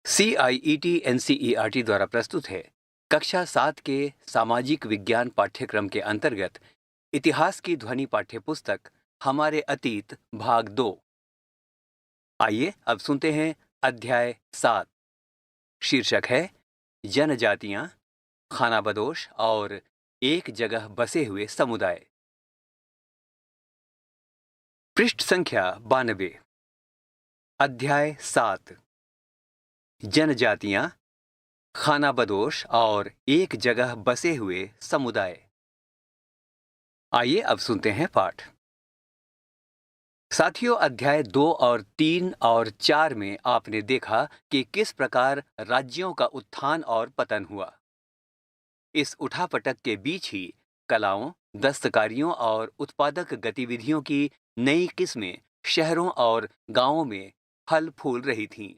CIET NCERT द्वारा प्रस्तुत है। कक्षा 7 के सामाजिक विज्ञान पाठ्यक्रम के अंतर्गत इतिहास की ध्वनि पाठ्यपुस्तक हमारे अतीत भाग 2। आइए अब सुनते हैं अध्याय 7। शीर्षक है जनजातियां, खानाबदोश और एक जगह बसे हुए समुदाय। पृष्ठ संख्या 92। अध्याय 7। जनजातियां, खानाबदोश और एक जगह बसे हुए समुदाय। आइए अब सुनते हैं पाठ। साथियों, अध्याय 2 और 3 और 4 में आपने देखा कि किस प्रकार राज्यों का उत्थान और पतन हुआ। इस उठापटक के बीच ही कलाओं, दस्तकारियों और उत्पादक गतिविधियों की नई किस्में शहरों और गांवों में फल फूल रही थीं।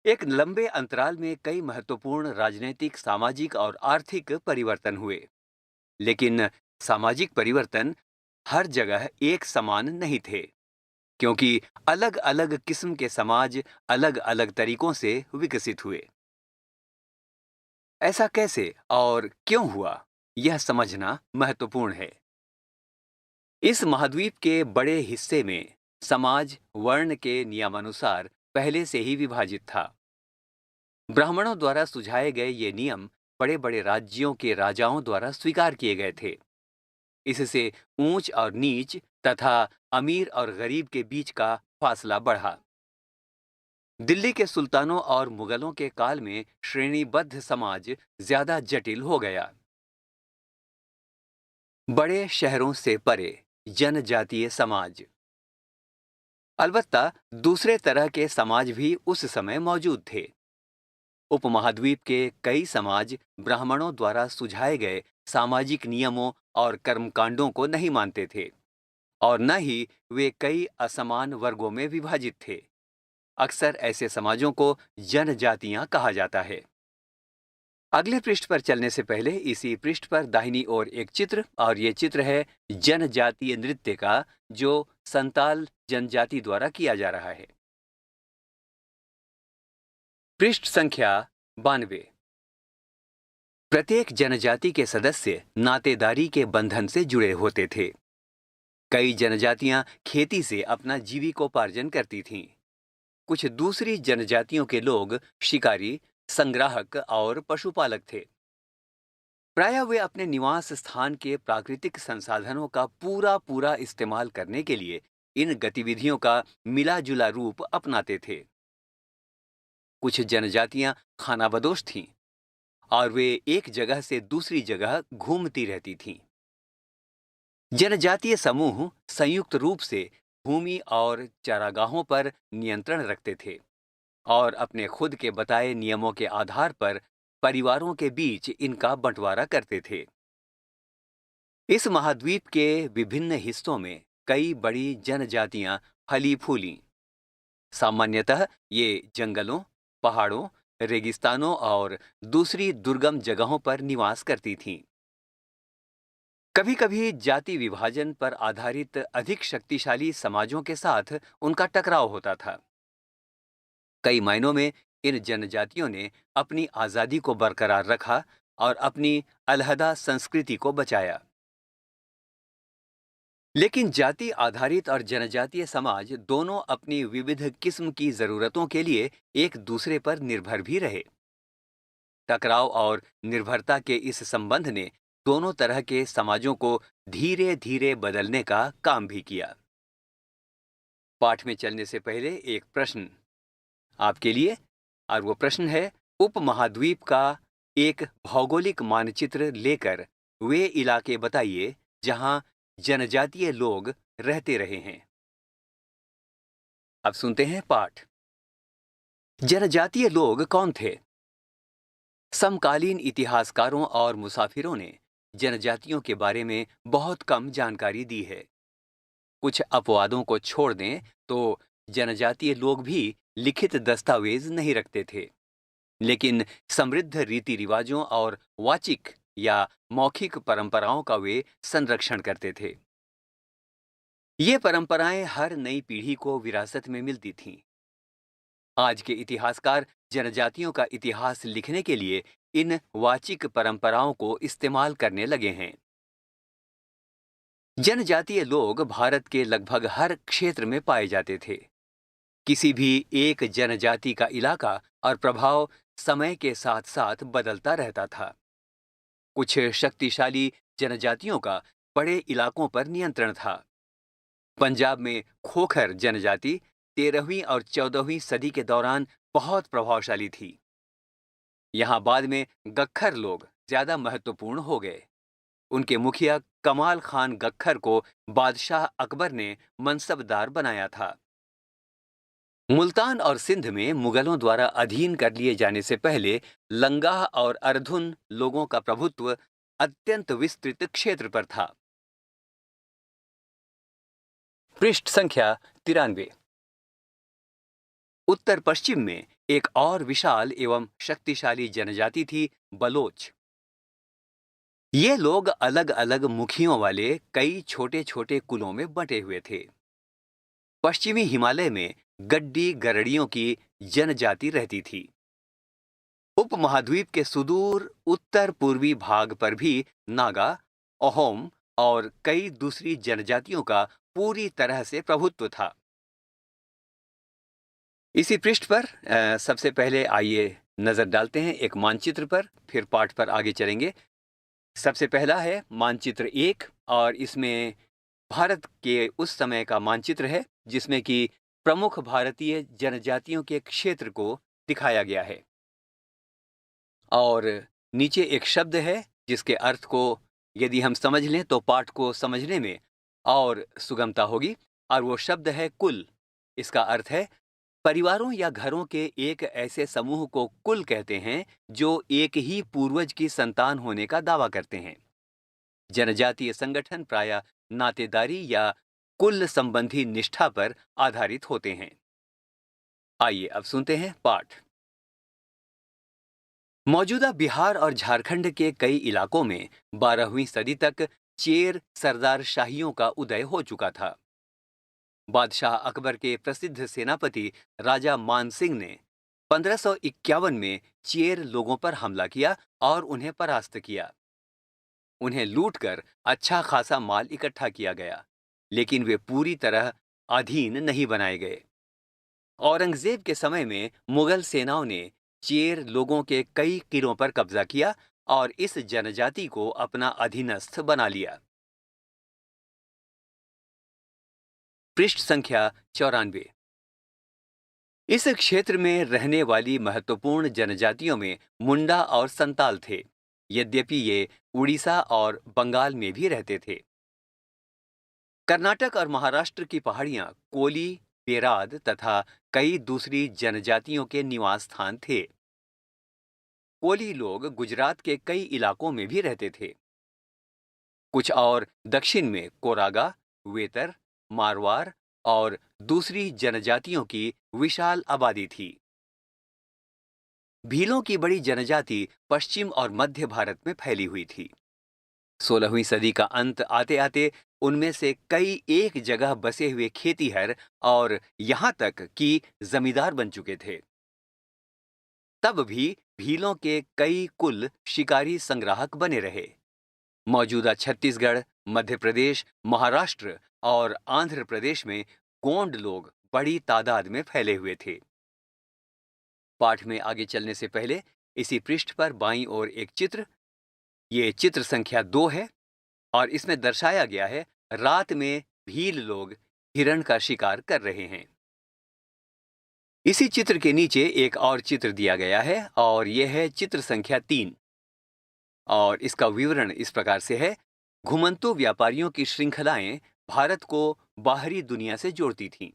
एक लंबे अंतराल में कई महत्वपूर्ण राजनीतिक, सामाजिक और आर्थिक परिवर्तन हुए, लेकिन सामाजिक परिवर्तन हर जगह एक समान नहीं थे, क्योंकि अलग अलग किस्म के समाज अलग अलग तरीकों से विकसित हुए। ऐसा कैसे और क्यों हुआ, यह समझना महत्वपूर्ण है। इस महाद्वीप के बड़े हिस्से में समाज वर्ण के नियमानुसार पहले से ही विभाजित था। ब्राह्मणों द्वारा सुझाए गए ये नियम बड़े बड़े राज्यों के राजाओं द्वारा स्वीकार किए गए थे। इससे ऊंच और नीच तथा अमीर और गरीब के बीच का फासला बढ़ा। दिल्ली के सुल्तानों और मुगलों के काल में श्रेणीबद्ध समाज ज्यादा जटिल हो गया। बड़े शहरों से परे जनजातीय समाज। अलबत्ता दूसरे तरह के समाज भी उस समय मौजूद थे। उपमहाद्वीप के कई समाज ब्राह्मणों द्वारा सुझाए गए सामाजिक नियमों और कर्मकांडों को नहीं मानते थे, और न ही वे कई असमान वर्गों में विभाजित थे। अक्सर ऐसे समाजों को जनजातियां कहा जाता है। अगले पृष्ठ पर चलने से पहले इसी पृष्ठ पर दाहिनी ओर एक चित्र, और ये चित्र है जनजातीय नृत्य का, जो संताल जनजाति द्वारा किया जा रहा है। पृष्ठ संख्या 92। प्रत्येक जनजाति के सदस्य नातेदारी के बंधन से जुड़े होते थे। कई जनजातियां खेती से अपना जीविकोपार्जन करती थीं। कुछ दूसरी जनजातियों के लोग शिकारी, संग्राहक और पशुपालक थे। प्रायः वे अपने निवास स्थान के प्राकृतिक संसाधनों का पूरा पूरा इस्तेमाल करने के लिए इन गतिविधियों का मिला-जुला रूप अपनाते थे। कुछ जनजातियां खानाबदोश थीं, और वे एक जगह से दूसरी जगह घूमती रहती थीं। जनजातीय समूह संयुक्त रूप से भूमि और चारागाहों पर नियंत्रण रखते थे, और अपने खुद के बताए नियमों के आधार पर परिवारों के बीच इनका बंटवारा करते थे। इस महाद्वीप के विभिन्न हिस्सों में कई बड़ी जनजातियां फली फूलीं। सामान्यतः ये जंगलों, पहाड़ों, रेगिस्तानों और दूसरी दुर्गम जगहों पर निवास करती थीं। कभी-कभी जाति विभाजन पर आधारित अधिक शक्तिशाली समाजों के साथ उनका टकराव होता था। कई मायनों में इन जनजातियों ने अपनी आजादी को बरकरार रखा और अपनी अलहदा संस्कृति को बचाया। लेकिन जाति आधारित और जनजातीय समाज दोनों अपनी विविध किस्म की जरूरतों के लिए एक दूसरे पर निर्भर भी रहे। टकराव और निर्भरता के इस संबंध ने दोनों तरह के समाजों को धीरे धीरे बदलने का काम भी किया। पाठ में चलने से पहले एक प्रश्न आपके लिए, और वो प्रश्न है, उपमहाद्वीप का एक भौगोलिक मानचित्र लेकर वे इलाके बताइए जहां जनजातीय लोग रहते रहे हैं। अब सुनते हैं पाठ। जनजातीय लोग कौन थे? समकालीन इतिहासकारों और मुसाफिरों ने जनजातियों के बारे में बहुत कम जानकारी दी है। कुछ अपवादों को छोड़ दें तो जनजातीय लोग भी लिखित दस्तावेज नहीं रखते थे, लेकिन समृद्ध रीति रिवाजों और वाचिक या मौखिक परंपराओं का वे संरक्षण करते थे। ये परंपराएं हर नई पीढ़ी को विरासत में मिलती थीं। आज के इतिहासकार जनजातियों का इतिहास लिखने के लिए इन वाचिक परंपराओं को इस्तेमाल करने लगे हैं। जनजातीय लोग भारत के लगभग हर क्षेत्र में पाए जाते थे। किसी भी एक जनजाति का इलाका और प्रभाव समय के साथ साथ बदलता रहता था। कुछ शक्तिशाली जनजातियों का बड़े इलाकों पर नियंत्रण था। पंजाब में खोखर जनजाति 13वीं और 14वीं सदी के दौरान बहुत प्रभावशाली थी। यहाँ बाद में गख्खर लोग ज्यादा महत्वपूर्ण हो गए। उनके मुखिया कमाल खान गख्खर को बादशाह अकबर ने मनसबदार बनाया था। मुल्तान और सिंध में मुगलों द्वारा अधीन कर लिए जाने से पहले लंगाह और अर्धुन लोगों का प्रभुत्व अत्यंत विस्तृत क्षेत्र पर था। पृष्ठ संख्या 93। उत्तर पश्चिम में एक और विशाल एवं शक्तिशाली जनजाति थी बलोच। ये लोग अलग अलग मुखियों वाले कई छोटे छोटे कुलों में बंटे हुए थे। पश्चिमी हिमालय में गड्डी गरड़ियों की जनजाति रहती थी। उपमहाद्वीप के सुदूर उत्तर पूर्वी भाग पर भी नागा, अहोम और कई दूसरी जनजातियों का पूरी तरह से प्रभुत्व था। इसी पृष्ठ पर सबसे पहले आइए नजर डालते हैं एक मानचित्र पर, फिर पाठ पर आगे चलेंगे। सबसे पहला है मानचित्र 1 और इसमें भारत के उस समय का मानचित्र है जिसमें कि प्रमुख भारतीय जनजातियों के क्षेत्र को दिखाया गया है। और नीचे एक शब्द है जिसके अर्थ को यदि हम समझ लें तो पाठ को समझने में और सुगमता होगी, और वो शब्द है कुल। इसका अर्थ है परिवारों या घरों के एक ऐसे समूह को कुल कहते हैं जो एक ही पूर्वज की संतान होने का दावा करते हैं। जनजातीय संगठन प्रायः नातेदारी या कुल संबंधी निष्ठा पर आधारित होते हैं। आइए अब सुनते हैं पाठ। मौजूदा बिहार और झारखंड के कई इलाकों में 12वीं सदी तक चेर सरदारशाहियों का उदय हो चुका था। बादशाह अकबर के प्रसिद्ध सेनापति राजा मान सिंह ने 1551 में चेर लोगों पर हमला किया और उन्हें परास्त किया। उन्हें लूटकर अच्छा खासा माल इकट्ठा किया गया, लेकिन वे पूरी तरह अधीन नहीं बनाए गए। औरंगजेब के समय में मुगल सेनाओं ने चेर लोगों के कई किलों पर कब्जा किया और इस जनजाति को अपना अधीनस्थ बना लिया। पृष्ठ संख्या 94। इस क्षेत्र में रहने वाली महत्वपूर्ण जनजातियों में मुंडा और संताल थे, यद्यपि ये उड़ीसा और बंगाल में भी रहते थे। कर्नाटक और महाराष्ट्र की पहाड़ियां कोली, पेराद तथा कई दूसरी जनजातियों के निवास स्थान थे। कोली लोग गुजरात के कई इलाकों में भी रहते थे। कुछ और दक्षिण में कोरागा, वेतर, मारवाड़ और दूसरी जनजातियों की विशाल आबादी थी। भीलों की बड़ी जनजाति पश्चिम और मध्य भारत में फैली हुई थी। 16वीं सदी का अंत आते आते उनमें से कई एक जगह बसे हुए खेतीहर और यहां तक कि जमींदार बन चुके थे। तब भी भीलों के कई कुल शिकारी संग्राहक बने रहे। मौजूदा छत्तीसगढ़, मध्य प्रदेश, महाराष्ट्र और आंध्र प्रदेश में गोंड लोग बड़ी तादाद में फैले हुए थे। पाठ में आगे चलने से पहले इसी पृष्ठ पर बाईं ओर एक चित्र, ये चित्र संख्या 2 है और इसमें दर्शाया गया है रात में भील लोग हिरण का शिकार कर रहे हैं। इसी चित्र के नीचे एक और चित्र दिया गया है और यह है चित्र संख्या 3 और इसका विवरण इस प्रकार से है। घुमंतु व्यापारियों की श्रृंखलाएं भारत को बाहरी दुनिया से जोड़ती थीं।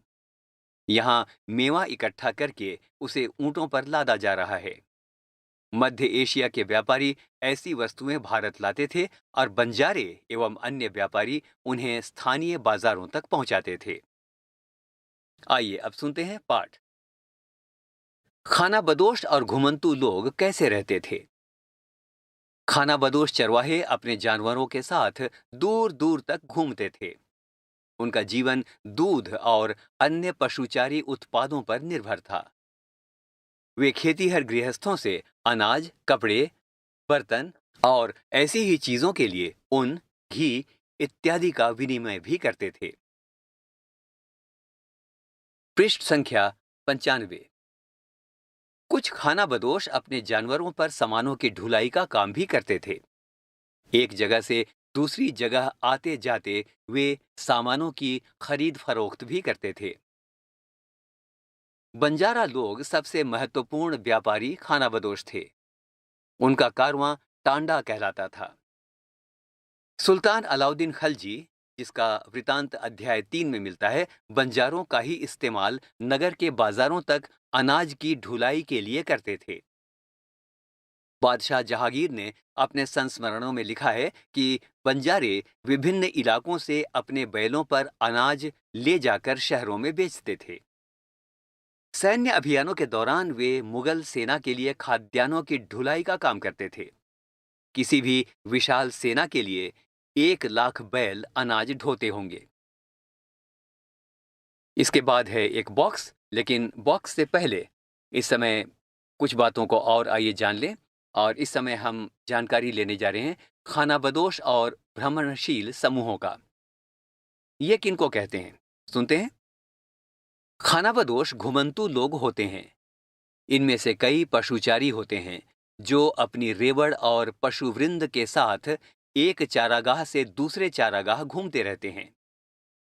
यहाँ मेवा इकट्ठा करके उसे ऊंटों पर लादा जा रहा है। मध्य एशिया के व्यापारी ऐसी वस्तुएं भारत लाते थे और बंजारे एवं अन्य व्यापारी उन्हें स्थानीय बाजारों तक पहुंचाते थे। आइए अब सुनते हैं पाठ। खानाबदोश और घुमंतु लोग कैसे रहते थे? खानाबदोश चरवाहे अपने जानवरों के साथ दूर दूर तक घूमते थे। उनका जीवन दूध और अन्य पशुचारी उत्पादों पर निर्भर था। वे खेतीहर गृहस्थों से अनाज, कपड़े, बर्तन और ऐसी ही चीजों के लिए ऊन, घी इत्यादि का विनिमय भी करते थे। पृष्ठ संख्या 95। कुछ खानाबदोश अपने जानवरों पर सामानों की ढुलाई का काम भी करते थे। एक जगह से दूसरी जगह आते जाते वे सामानों की खरीद फरोख्त भी करते थे। बंजारा लोग सबसे महत्वपूर्ण व्यापारी खानाबदोश थे। उनका कारवां टांडा कहलाता था। सुल्तान अलाउद्दीन खलजी, जिसका वृतांत अध्याय 3 में मिलता है, बंजारों का ही इस्तेमाल नगर के बाजारों तक अनाज की ढुलाई के लिए करते थे। बादशाह जहांगीर ने अपने संस्मरणों में लिखा है कि बंजारे विभिन्न इलाकों से अपने बैलों पर अनाज ले जाकर शहरों में बेचते थे। सैन्य अभियानों के दौरान वे मुगल सेना के लिए खाद्यान्नों की ढुलाई का काम करते थे। किसी भी विशाल सेना के लिए 1 लाख बैल अनाज ढोते होंगे। इसके बाद है एक बॉक्स, लेकिन बॉक्स से पहले इस समय कुछ बातों को और आइए जान लें। और इस समय हम जानकारी लेने जा रहे हैं खानाबदोश और भ्रमणशील समूहों का। ये किनको कहते हैं, सुनते हैं। खानाबदोश घुमंतू लोग होते हैं। इनमें से कई पशुचारी होते हैं जो अपनी रेवड़ और पशुवृंद के साथ एक चारागाह से दूसरे चारागाह घूमते रहते हैं।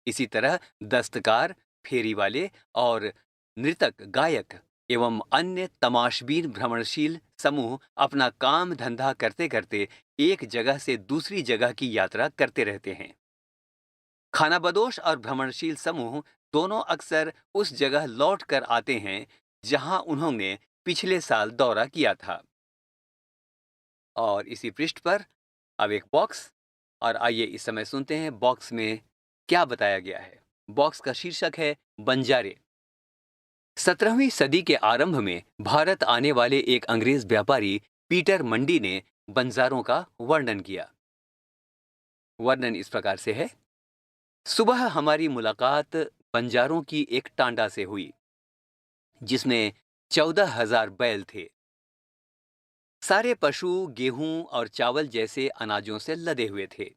इसी तरह दस्तकार, फेरी वाले और नृतक, गायक एवं अन्य तमाशबीन भ्रमणशील समूह अपना काम धंधा करते करते एक जगह से दूसरी जगह की यात्रा करते रहते हैं। खानाबदोश और भ्रमणशील समूह दोनों अक्सर उस जगह लौट कर आते हैं जहां उन्होंने पिछले साल दौरा किया था। और इसी पृष्ठ पर अब एक बॉक्स, और आइए इस समय सुनते हैं बॉक्स में क्या बताया गया है। बॉक्स का शीर्षक है बंजारे। 17वीं सदी के आरंभ में भारत आने वाले एक अंग्रेज व्यापारी पीटर मंडी ने बंजारों का वर्णन किया। वर्णन इस प्रकार से है। सुबह हमारी मुलाकात बंजारों की एक टांडा से हुई जिसमें 14,000 बैल थे। सारे पशु गेहूं और चावल जैसे अनाजों से लदे हुए थे।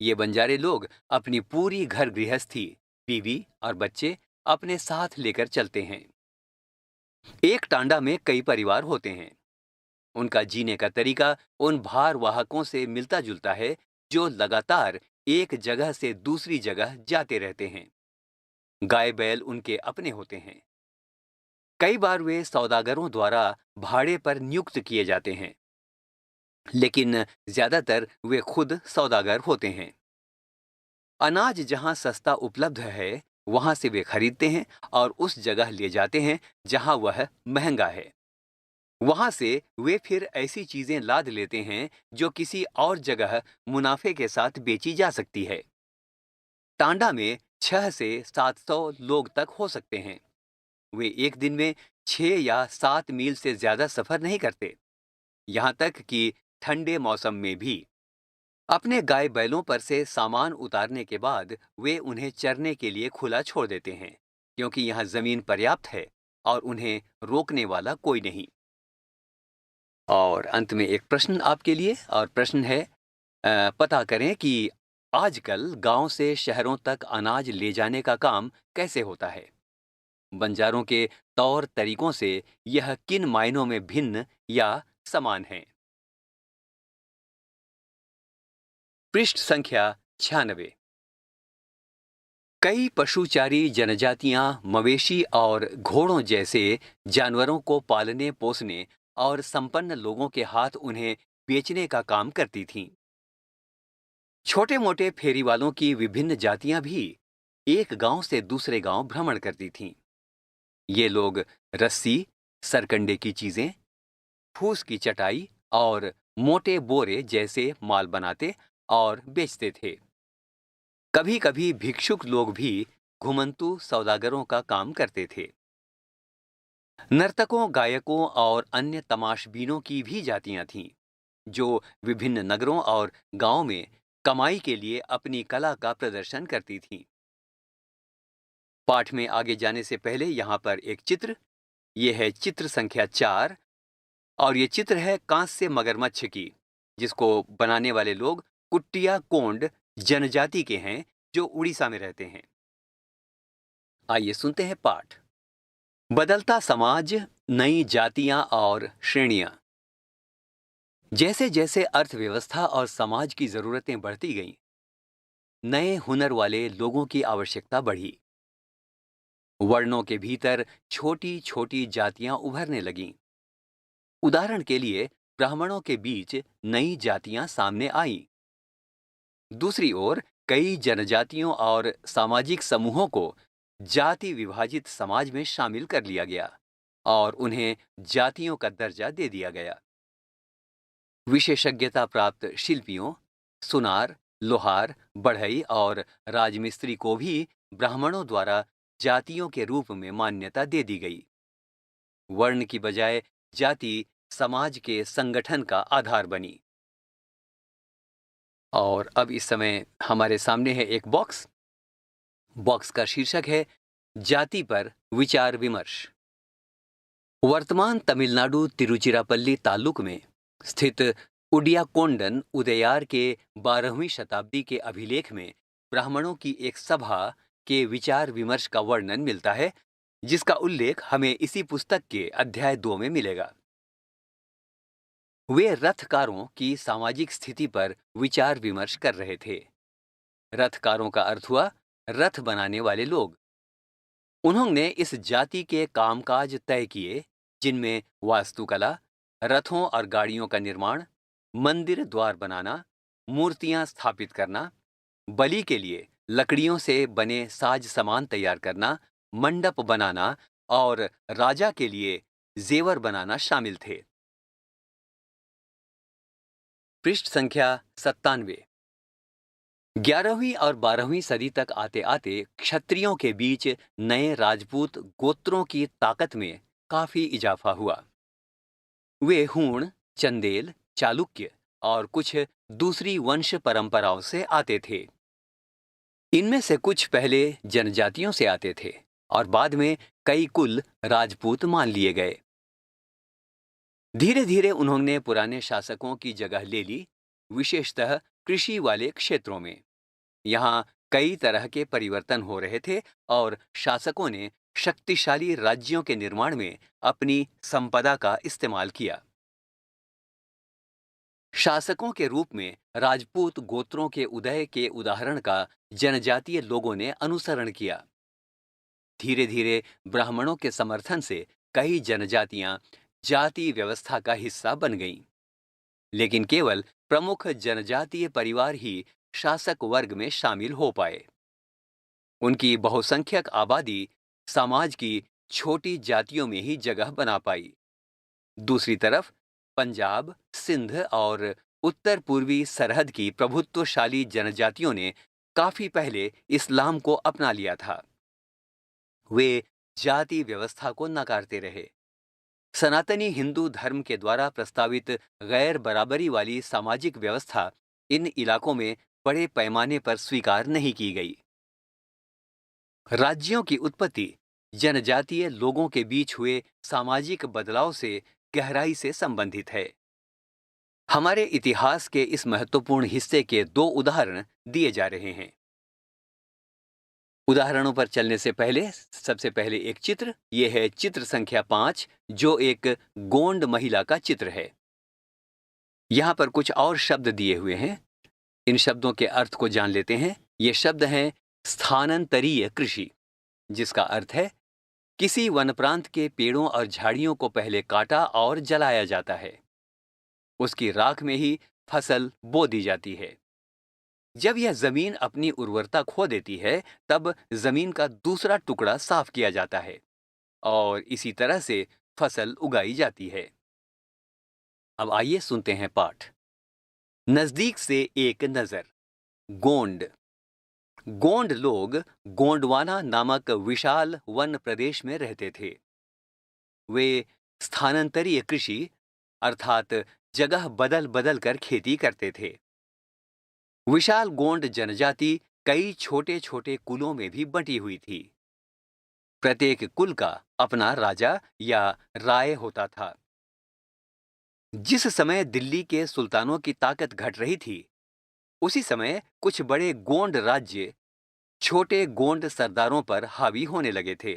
ये बंजारे लोग अपनी पूरी घर गृहस्थी, बीवी और बच्चे अपने साथ लेकर चलते हैं। एक टांडा में कई परिवार होते हैं। उनका जीने का तरीका उन भार वाहकों से मिलता जुलता है जो लगातार एक जगह से दूसरी जगह जाते रहते हैं। गाय बैल उनके अपने होते हैं। कई बार वे सौदागरों द्वारा भाड़े पर नियुक्त किए जाते हैं, लेकिन ज्यादातर वे खुद सौदागर होते हैं। अनाज जहां सस्ता उपलब्ध है वहां से वे खरीदते हैं और उस जगह ले जाते हैं जहां वह महंगा है। वहां से वे फिर ऐसी चीजें लाद लेते हैं जो किसी और जगह मुनाफे के साथ बेची जा सकती है। टांडा में 6 से 700 लोग तक हो सकते हैं। वे एक दिन में 6 या 7 मील से ज्यादा सफर नहीं करते, यहां तक कि ठंडे मौसम में भी। अपने गाय बैलों पर से सामान उतारने के बाद वे उन्हें चरने के लिए खुला छोड़ देते हैं, क्योंकि यहाँ जमीन पर्याप्त है और उन्हें रोकने वाला कोई नहीं। और अंत में एक प्रश्न आपके लिए, और प्रश्न है पता करें कि आजकल गांव से शहरों तक अनाज ले जाने का काम कैसे होता है। बंजारों के तौर तरीकों से यह किन मायनों में भिन्न या समान है। पृष्ठ संख्या 96। कई पशुचारी जनजातियां मवेशी और घोड़ों जैसे जानवरों को पालने पोसने और संपन्न लोगों के हाथ उन्हें बेचने का काम करती थीं। छोटे मोटे फेरी वालों की विभिन्न जातियां भी एक गांव से दूसरे गांव भ्रमण करती थीं। ये लोग रस्सी, सरकंडे की चीजें, फूस की चटाई और मोटे बोरे जैसे माल बनाते और बेचते थे। कभी कभी भिक्षुक लोग भी घुमंतू सौदागरों का काम करते थे। नर्तकों, गायकों और अन्य तमाशबीनों की भी जातियां थीं जो विभिन्न नगरों और गांवों में कमाई के लिए अपनी कला का प्रदर्शन करती थीं। पाठ में आगे जाने से पहले यहाँ पर एक चित्र, ये है चित्र संख्या 4 और ये चित्र है कांस्य मगरमच्छ की, जिसको बनाने वाले लोग कुट्टिया कोंड जनजाति के हैं जो उड़ीसा में रहते हैं। आइए सुनते हैं पाठ। बदलता समाज, नई जातियां और श्रेणियां। जैसे जैसे अर्थव्यवस्था और समाज की जरूरतें बढ़ती गईं, नए हुनर वाले लोगों की आवश्यकता बढ़ी। वर्णों के भीतर छोटी छोटी जातियां उभरने लगीं। उदाहरण के लिए ब्राह्मणों के बीच नई जातियां सामने आईं। दूसरी ओर कई जनजातियों और सामाजिक समूहों को जाति विभाजित समाज में शामिल कर लिया गया और उन्हें जातियों का दर्जा दे दिया गया। विशेषज्ञता प्राप्त शिल्पियों, सुनार, लोहार, बढ़ई और राजमिस्त्री को भी ब्राह्मणों द्वारा जातियों के रूप में मान्यता दे दी गई। वर्ण की बजाय जाति समाज के संगठन का आधार बनी। और अब इस समय हमारे सामने है एक बॉक्स का शीर्षक है जाति पर विचार विमर्श। वर्तमान तमिलनाडु तिरुचिरापल्ली तालुक में स्थित उडियाकोंडन उदयार के 12वीं शताब्दी के अभिलेख में ब्राह्मणों की एक सभा के विचार विमर्श का वर्णन मिलता है, जिसका उल्लेख हमें इसी पुस्तक के अध्याय 2 में मिलेगा। वे रथकारों की सामाजिक स्थिति पर विचार विमर्श कर रहे थे। रथकारों का अर्थ हुआ रथ बनाने वाले लोग। उन्होंने इस जाति के कामकाज तय किए, जिनमें वास्तुकला, रथों और गाड़ियों का निर्माण, मंदिर द्वार बनाना, मूर्तियां स्थापित करना, बलि के लिए लकड़ियों से बने साज सामान तैयार करना, मंडप बनाना और राजा के लिए जेवर बनाना शामिल थे। पृष्ठ संख्या 97। 11वीं और 12वीं सदी तक आते आते क्षत्रियों के बीच नए राजपूत गोत्रों की ताकत में काफी इजाफा हुआ। वे हूण, चंदेल, चालुक्य और कुछ दूसरी वंश परंपराओं से आते थे। इनमें से कुछ पहले जनजातियों से आते थे और बाद में कई कुल राजपूत मान लिए गए। धीरे धीरे उन्होंने पुराने शासकों की जगह ले ली, विशेषतः कृषि वाले क्षेत्रों में। यहाँ कई तरह के परिवर्तन हो रहे थे और शासकों ने शक्तिशाली राज्यों के निर्माण में अपनी संपदा का इस्तेमाल किया। शासकों के रूप में राजपूत गोत्रों के उदय के उदाहरण का जनजातीय लोगों ने अनुसरण किया। धीरे धीरे ब्राह्मणों के समर्थन से कई जनजातियां जाति व्यवस्था का हिस्सा बन गईं। लेकिन केवल प्रमुख जनजातीय परिवार ही शासक वर्ग में शामिल हो पाए। उनकी बहुसंख्यक आबादी समाज की छोटी जातियों में ही जगह बना पाई। दूसरी तरफ पंजाब, सिंध और उत्तर पूर्वी सरहद की प्रभुत्वशाली जनजातियों ने काफी पहले इस्लाम को अपना लिया था। वे जाति व्यवस्था को नकारते रहे। सनातनी हिंदू धर्म के द्वारा प्रस्तावित गैर बराबरी वाली सामाजिक व्यवस्था इन इलाकों में बड़े पैमाने पर स्वीकार नहीं की गई। राज्यों की उत्पत्ति जनजातीय लोगों के बीच हुए सामाजिक बदलाव से गहराई से संबंधित है। हमारे इतिहास के इस महत्वपूर्ण हिस्से के 2 उदाहरण दिए जा रहे हैं। उदाहरणों पर चलने से पहले सबसे पहले एक चित्र, यह है चित्र संख्या 5, जो एक गोंड महिला का चित्र है। यहाँ पर कुछ और शब्द दिए हुए हैं। इन शब्दों के अर्थ को जान लेते हैं। ये शब्द हैं स्थानांतरीय कृषि, जिसका अर्थ है किसी वन प्रांत के पेड़ों और झाड़ियों को पहले काटा और जलाया जाता है। उसकी राख में ही फसल बो दी जाती है। जब यह जमीन अपनी उर्वरता खो देती है, तब जमीन का दूसरा टुकड़ा साफ किया जाता है और इसी तरह से फसल उगाई जाती है। अब आइए सुनते हैं पाठ। नजदीक से एक नजर। गोंड। गोंड लोग गोंडवाना नामक विशाल वन प्रदेश में रहते थे। वे स्थानांतरीय कृषि अर्थात जगह बदल बदल कर खेती करते थे। विशाल गोंड जनजाति कई छोटे छोटे कुलों में भी बंटी हुई थी। प्रत्येक कुल का अपना राजा या राय होता था। जिस समय दिल्ली के सुल्तानों की ताकत घट रही थी, उसी समय कुछ बड़े गोंड राज्य छोटे गोंड सरदारों पर हावी होने लगे थे।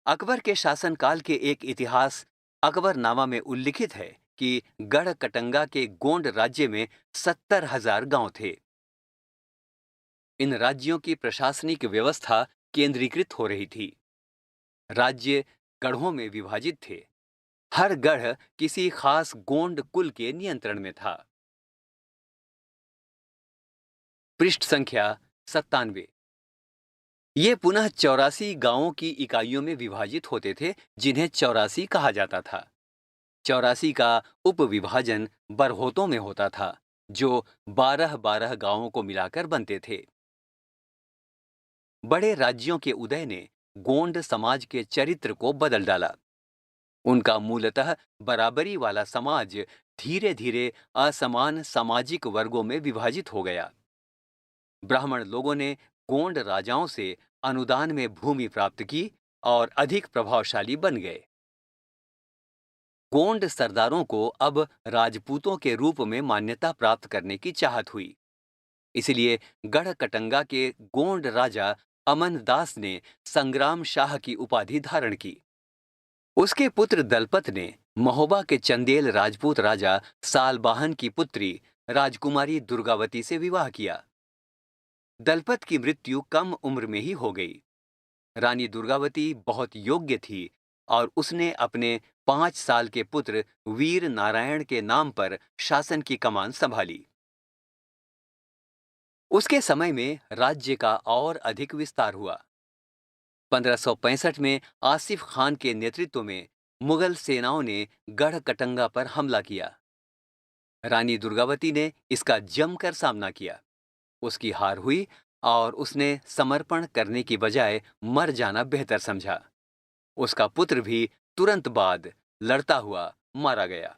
अकबर के शासनकाल के एक इतिहास अकबरनामा में उल्लिखित है कि गढ़ कटंगा के गोंड राज्य में 70,000 गांव थे। इन राज्यों की प्रशासनिक व्यवस्था केंद्रीकृत हो रही थी। राज्य गढ़ों में विभाजित थे। हर गढ़ किसी खास गोंड कुल के नियंत्रण में था। पृष्ठ संख्या 97। ये पुनः 84 गांवों की इकाइयों में विभाजित होते थे, जिन्हें 84 कहा जाता था। 84 का उपविभाजन बरहोतों में होता था, जो 12-12 गांवों को मिलाकर बनते थे। बड़े राज्यों के उदय ने गोंड समाज के चरित्र को बदल डाला। उनका मूलतः बराबरी वाला समाज धीरे धीरे असमान सामाजिक वर्गों में विभाजित हो गया। ब्राह्मण लोगों ने गोंड राजाओं से अनुदान में भूमि प्राप्त की और अधिक प्रभावशाली बन गए। गोंड सरदारों को अब राजपूतों के रूप में मान्यता प्राप्त करने की चाहत हुई। इसलिए गढ़ कटंगा के गोंड राजा अमन दास ने संग्राम शाह की उपाधि धारण की। उसके पुत्र दलपत ने महोबा के चंदेल राजपूत राजा सालबाहन की पुत्री राजकुमारी दुर्गावती से विवाह किया। दलपत की मृत्यु कम उम्र में ही हो गई। रानी दुर्गावती बहुत योग्य थी और उसने अपने 5 साल के पुत्र वीर नारायण के नाम पर शासन की कमान संभाली। उसके समय में राज्य का और अधिक विस्तार हुआ। 1565 में आसिफ खान के नेतृत्व में मुगल सेनाओं ने गढ़ कटंगा पर हमला किया। रानी दुर्गावती ने इसका जमकर सामना किया। उसकी हार हुई और उसने समर्पण करने की बजाय मर जाना बेहतर समझा। उसका पुत्र भी तुरंत बाद लड़ता हुआ मारा गया।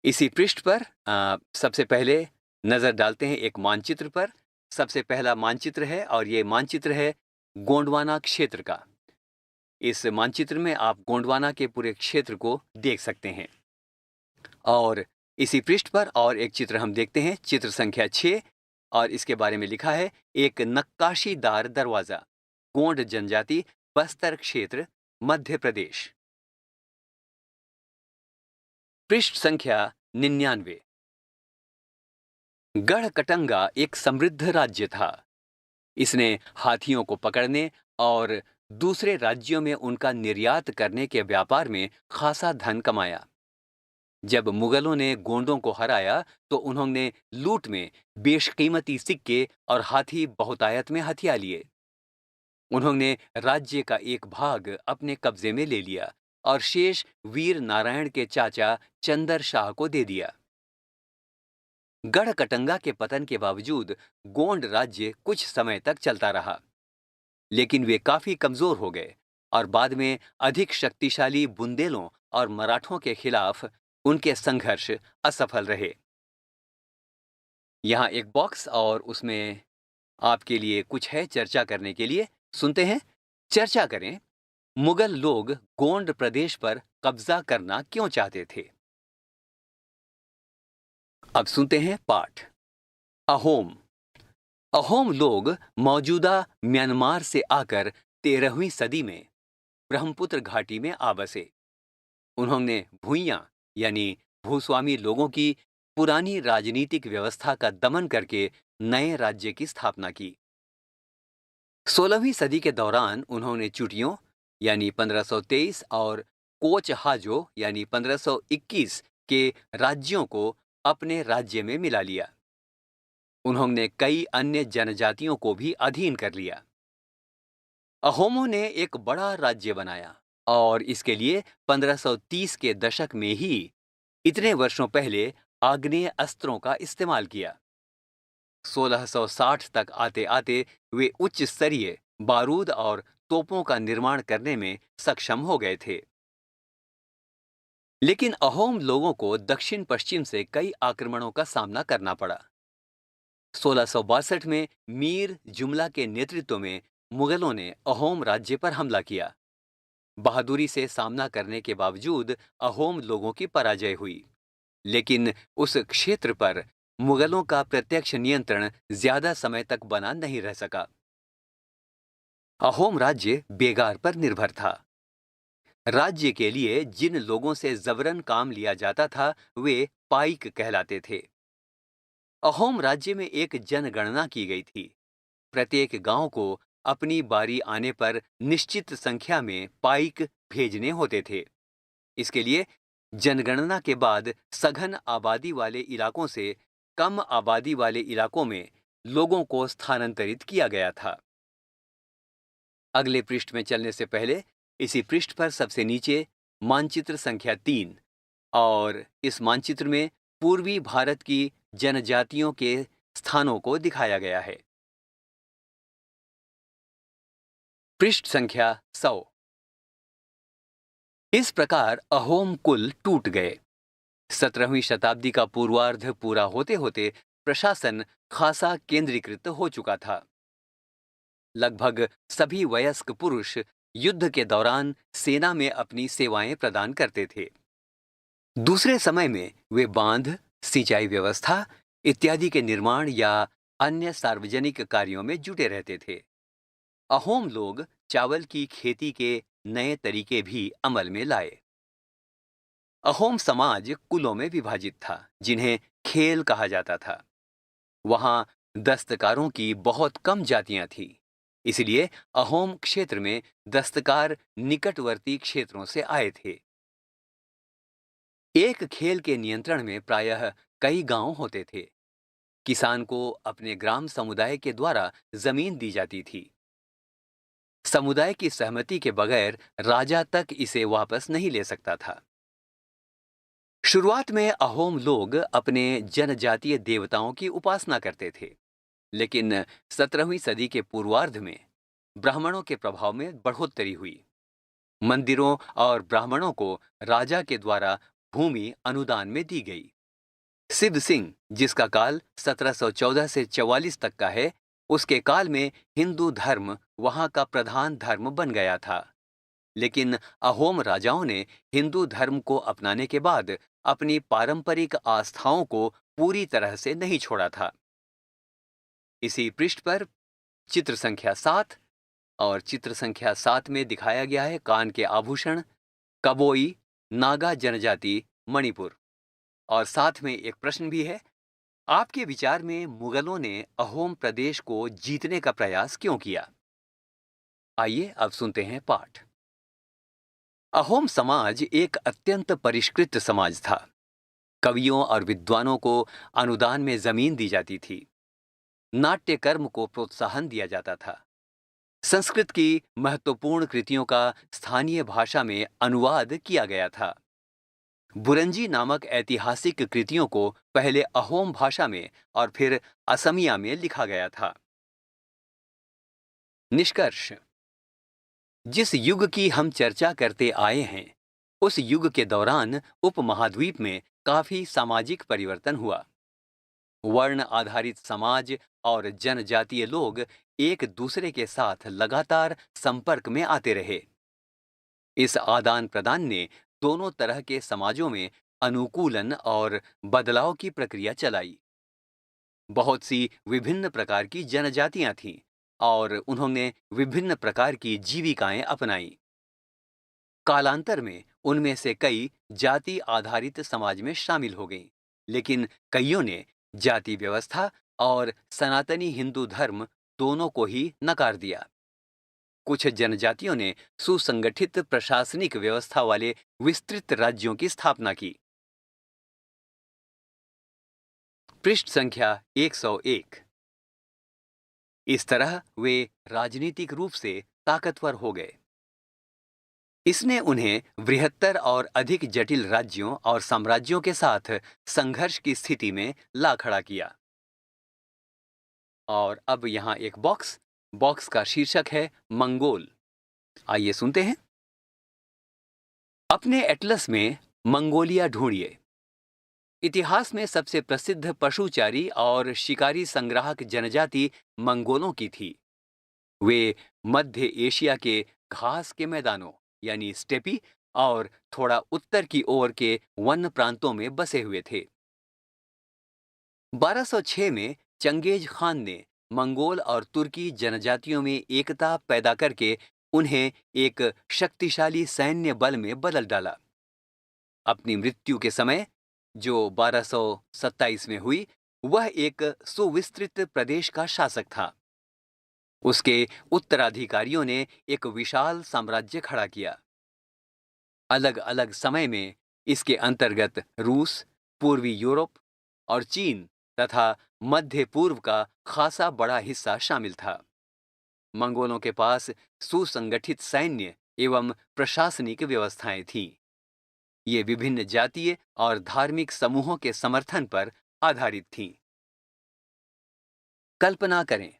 इसी पृष्ठ पर सबसे पहले नजर डालते हैं एक मानचित्र पर। सबसे पहला मानचित्र है और ये मानचित्र है गोंडवाना क्षेत्र का। इस मानचित्र में आप गोंडवाना के पूरे क्षेत्र को देख सकते हैं। और इसी पृष्ठ पर और एक चित्र हम देखते हैं, चित्र संख्या 6, और इसके बारे में लिखा है एक नक्काशीदार दरवाजा, गोंड जनजाति, बस्तर क्षेत्र, मध्य प्रदेश। पृष्ठ संख्या 99। गढ़ कटंगा एक समृद्ध राज्य था। इसने हाथियों को पकड़ने और दूसरे राज्यों में उनका निर्यात करने के व्यापार में खासा धन कमाया। जब मुगलों ने गोंडों को हराया तो उन्होंने लूट में बेशकीमती सिक्के और हाथी बहुतायत में हथिया लिए। उन्होंने राज्य का एक भाग अपने कब्जे में ले लिया और शेष वीर नारायण के चाचा चंदर शाह को दे दिया। गढ़ कटंगा के पतन के बावजूद गोंड राज्य कुछ समय तक चलता रहा, लेकिन वे काफी कमजोर हो गए और बाद में अधिक शक्तिशाली बुंदेलों और मराठों के खिलाफ उनके संघर्ष असफल रहे। यहाँ एक बॉक्स और उसमें आपके लिए कुछ है चर्चा करने के लिए। सुनते हैं। चर्चा करें, मुगल लोग गोंड प्रदेश पर कब्जा करना क्यों चाहते थे? अब सुनते हैं पाठ। अहोम। अहोम लोग मौजूदा म्यांमार से आकर 13वीं सदी में ब्रह्मपुत्र घाटी में आ बसे। उन्होंने भूइयां यानी भूस्वामी लोगों की पुरानी राजनीतिक व्यवस्था का दमन करके नए राज्य की स्थापना की। 16वीं सदी के दौरान उन्होंने चुटियों यानी 1523 और कोच हाजो यानी 1521 के राज्यों को अपने राज्य में मिला लिया। उन्होंने कई अन्य जनजातियों को भी अधीन कर लिया। अहोमों ने एक बड़ा राज्य बनाया और इसके लिए 1530 के दशक में ही इतने वर्षों पहले आग्नेय अस्त्रों का इस्तेमाल किया। 1660 तक आते आते वे उच्च स्तरीय बारूद और तोपों का निर्माण करने में सक्षम हो गए थे। लेकिन अहोम लोगों को दक्षिण पश्चिम से कई आक्रमणों का सामना करना पड़ा। 1662 में मीर जुमला के नेतृत्व में मुगलों ने अहोम राज्य पर हमला किया। बहादुरी से सामना करने के बावजूद अहोम लोगों की पराजय हुई, लेकिन उस क्षेत्र पर मुगलों का प्रत्यक्ष नियंत्रण ज्यादा समय तक बना नहीं रह सका। अहोम राज्य बेगार पर निर्भर था। राज्य के लिए जिन लोगों से जबरन काम लिया जाता था वे पाइक कहलाते थे। अहोम राज्य में एक जनगणना की गई थी। प्रत्येक गांव को अपनी बारी आने पर निश्चित संख्या में पाइक भेजने होते थे। इसके लिए जनगणना के बाद सघन आबादी वाले इलाकों से कम आबादी वाले इलाकों में लोगों को स्थानांतरित किया गया था। अगले पृष्ठ में चलने से पहले इसी पृष्ठ पर सबसे नीचे मानचित्र संख्या 3 और इस मानचित्र में पूर्वी भारत की जनजातियों के स्थानों को दिखाया गया है। पृष्ठ संख्या 100। इस प्रकार अहोम कुल टूट गए। 17वीं शताब्दी का पूर्वार्ध पूरा होते होते प्रशासन खासा केंद्रीकृत हो चुका था। लगभग सभी वयस्क पुरुष युद्ध के दौरान सेना में अपनी सेवाएं प्रदान करते थे। दूसरे समय में वे बांध, सिंचाई व्यवस्था इत्यादि के निर्माण या अन्य सार्वजनिक कार्यों में जुटे रहते थे। अहोम लोग चावल की खेती के नए तरीके भी अमल में लाए। अहोम समाज कुलों में विभाजित था, जिन्हें खेल कहा जाता था। वहां दस्तकारों की बहुत कम जातियां थीं। इसलिए अहोम क्षेत्र में दस्तकार निकटवर्ती क्षेत्रों से आए थे। एक खेल के नियंत्रण में प्रायः कई गांव होते थे। किसान को अपने ग्राम समुदाय के द्वारा जमीन दी जाती थी। समुदाय की सहमति के बगैर राजा तक इसे वापस नहीं ले सकता था। शुरुआत में अहोम लोग अपने जनजातीय देवताओं की उपासना करते थे, लेकिन 17वीं सदी के पूर्वार्ध में ब्राह्मणों के प्रभाव में बढ़ोतरी हुई। मंदिरों और ब्राह्मणों को राजा के द्वारा भूमि अनुदान में दी गई। सिद्ध सिंह, जिसका काल 1714 से 44 तक का है, उसके काल में हिंदू धर्म वहां का प्रधान धर्म बन गया था। लेकिन अहोम राजाओं ने हिंदू धर्म को अपनाने के बाद अपनी पारंपरिक आस्थाओं को पूरी तरह से नहीं छोड़ा था। इसी पृष्ठ पर चित्र संख्या 7 और चित्र संख्या 7 में दिखाया गया है कान के आभूषण, कबोई, नागा जनजाति, मणिपुर। और साथ में एक प्रश्न भी है, आपके विचार में मुगलों ने अहोम प्रदेश को जीतने का प्रयास क्यों किया? आइए अब सुनते हैं पाठ। अहोम समाज एक अत्यंत परिष्कृत समाज था। कवियों और विद्वानों को अनुदान में जमीन दी जाती थी। नाट्य कर्म को प्रोत्साहन दिया जाता था। संस्कृत की महत्वपूर्ण कृतियों का स्थानीय भाषा में अनुवाद किया गया था। बुरंजी नामक ऐतिहासिक कृतियों को पहले अहोम भाषा में और फिर असमिया में लिखा गया था। निष्कर्ष: जिस युग की हम चर्चा करते आए हैं, उस युग के दौरान उपमहाद्वीप में काफी सामाजिक परिवर्तन हुआ। वर्ण आधारित समाज और जनजातीय लोग एक दूसरे के साथ लगातार संपर्क में आते रहे। इस आदान प्रदान ने दोनों तरह के समाजों में अनुकूलन और बदलाव की प्रक्रिया चलाई। बहुत सी विभिन्न प्रकार की जनजातियां थीं और उन्होंने विभिन्न प्रकार की जीविकाएं अपनाई। कालांतर में उनमें से कई जाति आधारित समाज में शामिल हो गईं, लेकिन कईयों ने जाति व्यवस्था और सनातनी हिंदू धर्म दोनों को ही नकार दिया। कुछ जनजातियों ने सुसंगठित प्रशासनिक व्यवस्था वाले विस्तृत राज्यों की स्थापना की। पृष्ठ संख्या 101। इस तरह वे राजनीतिक रूप से ताकतवर हो गए। इसने उन्हें बृहत्तर और अधिक जटिल राज्यों और साम्राज्यों के साथ संघर्ष की स्थिति में ला खड़ा किया। और अब यहां एक बॉक्स का शीर्षक है मंगोल। आइए सुनते हैं। अपने एटलस में मंगोलिया ढूंढिए। इतिहास में सबसे प्रसिद्ध पशुचारी और शिकारी संग्राहक जनजाति मंगोलों की थी। वे मध्य एशिया के घास के मैदानों यानी स्टेपी और थोड़ा उत्तर की ओर के वन प्रांतों में बसे हुए थे। 1206 में चंगेज खान ने मंगोल और तुर्की जनजातियों में एकता पैदा करके उन्हें एक शक्तिशाली सैन्य बल में बदल डाला। अपनी मृत्यु के समय, जो 1227 में हुई, वह एक सुविस्तृत प्रदेश का शासक था। उसके उत्तराधिकारियों ने एक विशाल साम्राज्य खड़ा किया। अलग अलग समय में इसके अंतर्गत रूस, पूर्वी यूरोप और चीन तथा मध्य पूर्व का खासा बड़ा हिस्सा शामिल था। मंगोलों के पास सुसंगठित सैन्य एवं प्रशासनिक व्यवस्थाएं थीं। ये विभिन्न जातीय और धार्मिक समूहों के समर्थन पर आधारित थीं। कल्पना करें,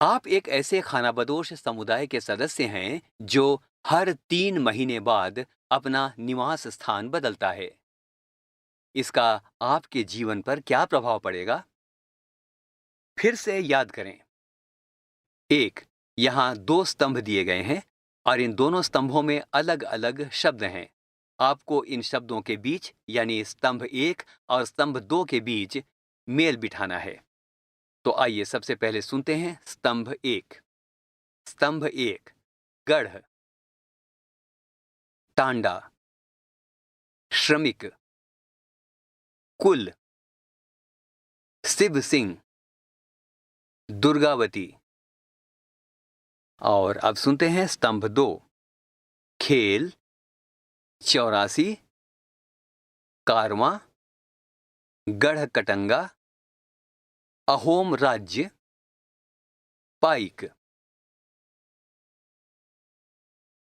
आप एक ऐसे खानाबदोश समुदाय के सदस्य हैं जो हर 3 महीने बाद अपना निवास स्थान बदलता है। इसका आपके जीवन पर क्या प्रभाव पड़ेगा? फिर से याद करें। 1. यहाँ 2 स्तंभ दिए गए हैं और इन दोनों स्तंभों में अलग अलग शब्द हैं। आपको इन शब्दों के बीच यानी स्तंभ 1 और स्तंभ 2 के बीच मेल बिठाना है। तो आइए सबसे पहले सुनते हैं स्तंभ 1। स्तंभ 1, गढ़, टांडा, श्रमिक, कुल, शिव सिंह, दुर्गावती। और अब सुनते हैं स्तंभ 2, खेल, 84, कारवां, गढ़ कटंगा, अहोम राज्य, पाइक।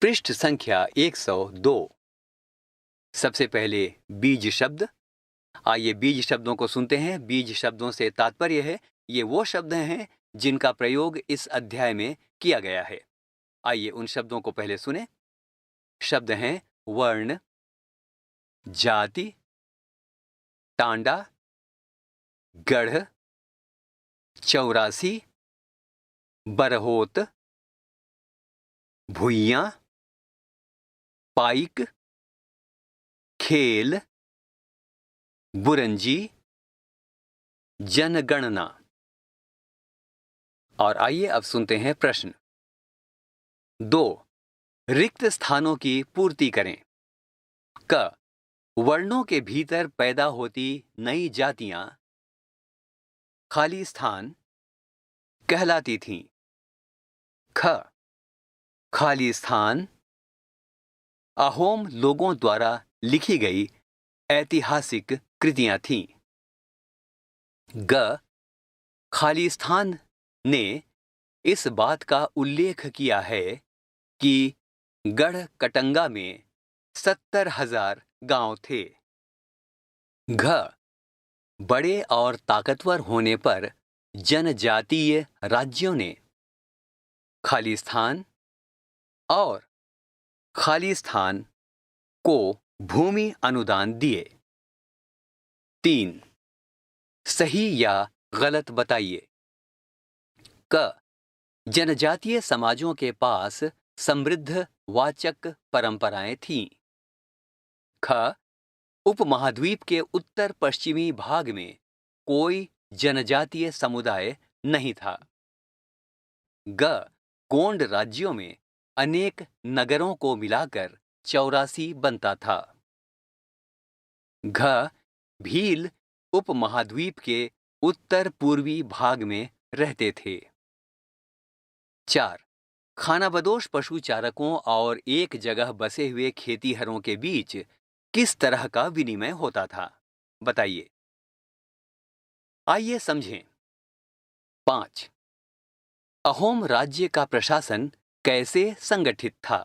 पृष्ठ संख्या 102। सबसे पहले बीज शब्द। आइए बीज शब्दों को सुनते हैं। बीज शब्दों से तात्पर्य है ये वो शब्द हैं जिनका प्रयोग इस अध्याय में किया गया है। आइए उन शब्दों को पहले सुने। शब्द हैं वर्ण, जाति, टांडा, गढ़, 84, बरहोत, भुइयां, पाइक, खेल, बुरंजी, जनगणना। और आइए अब सुनते हैं प्रश्न। 2. रिक्त स्थानों की पूर्ति करें। क. वर्णों के भीतर पैदा होती नई जातियां खाली स्थान कहलाती थीं। ख. खाली स्थान अहोम लोगों द्वारा लिखी गई ऐतिहासिक कृतियां थीं। ग. खाली स्थान ने इस बात का उल्लेख किया है कि गढ़ कटंगा में 70,000 गांव थे। घ. बड़े और ताकतवर होने पर जनजातीय राज्यों ने खाली स्थान और खाली स्थान को भूमि अनुदान दिए। 3. सही या गलत बताइए। क. जनजातीय समाजों के पास समृद्ध वाचक परंपराएं थीं। ख. उपमहाद्वीप के उत्तर पश्चिमी भाग में कोई जनजातीय समुदाय नहीं था। ग. गोंड राज्यों में अनेक नगरों को मिलाकर 84 बनता था। घ. भील उपमहाद्वीप के उत्तर पूर्वी भाग में रहते थे। 4. खानाबदोश पशुचारकों और एक जगह बसे हुए खेतीहरों के बीच किस तरह का विनिमय होता था, बताइए। आइए समझें। 5. अहोम राज्य का प्रशासन कैसे संगठित था।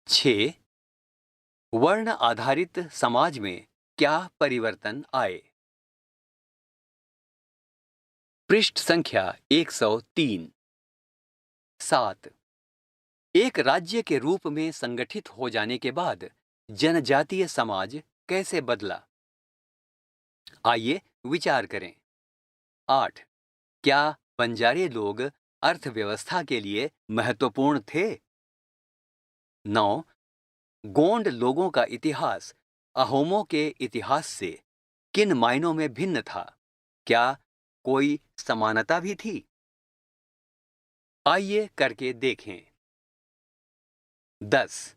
6. वर्ण आधारित समाज में क्या परिवर्तन आए। पृष्ठ संख्या 103। 7. एक राज्य के रूप में संगठित हो जाने के बाद जनजातीय समाज कैसे बदला। आइए विचार करें। 8. क्या बंजारे लोग अर्थव्यवस्था के लिए महत्वपूर्ण थे? 9. गोंड लोगों का इतिहास अहोमों के इतिहास से किन मायनों में भिन्न था? क्या कोई समानता भी थी? आइए करके देखें। 10.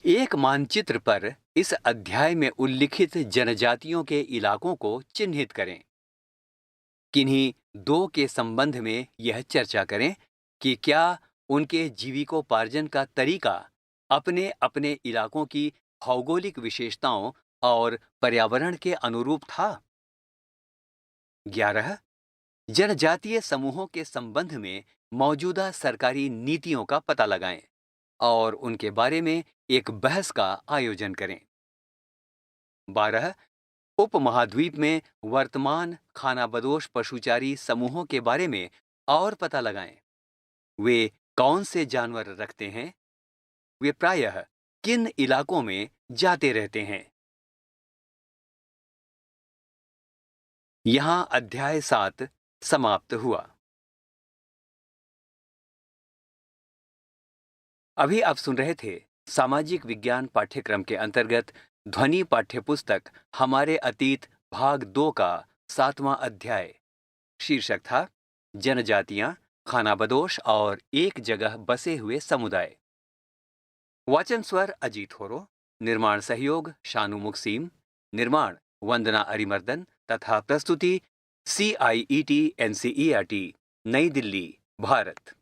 एक मानचित्र पर इस अध्याय में उल्लिखित जनजातियों के इलाकों को चिन्हित करें। किन्हीं दो के संबंध में यह चर्चा करें कि क्या उनके जीविकोपार्जन का तरीका अपने अपने इलाकों की भौगोलिक विशेषताओं और पर्यावरण के अनुरूप था। 11. जनजातीय समूहों के संबंध में मौजूदा सरकारी नीतियों का पता लगाएं और उनके बारे में एक बहस का आयोजन करें। 12. उपमहाद्वीप में वर्तमान खानाबदोश पशुचारी समूहों के बारे में और पता लगाएं। वे कौन से जानवर रखते हैं? वे प्रायः किन इलाकों में जाते रहते हैं? यहां अध्याय 7 समाप्त हुआ। अभी आप सुन रहे थे सामाजिक विज्ञान पाठ्यक्रम के अंतर्गत ध्वनि पाठ्यपुस्तक हमारे अतीत भाग 2 का 7वां अध्याय। शीर्षक था जनजातियां, खानाबदोश और एक जगह बसे हुए समुदाय। वाचन स्वर अजीत होरो, निर्माण सहयोग शानू मुक्सीम, निर्माण वंदना अरिमर्दन तथा प्रस्तुति CIET NCERT, नई दिल्ली, भारत।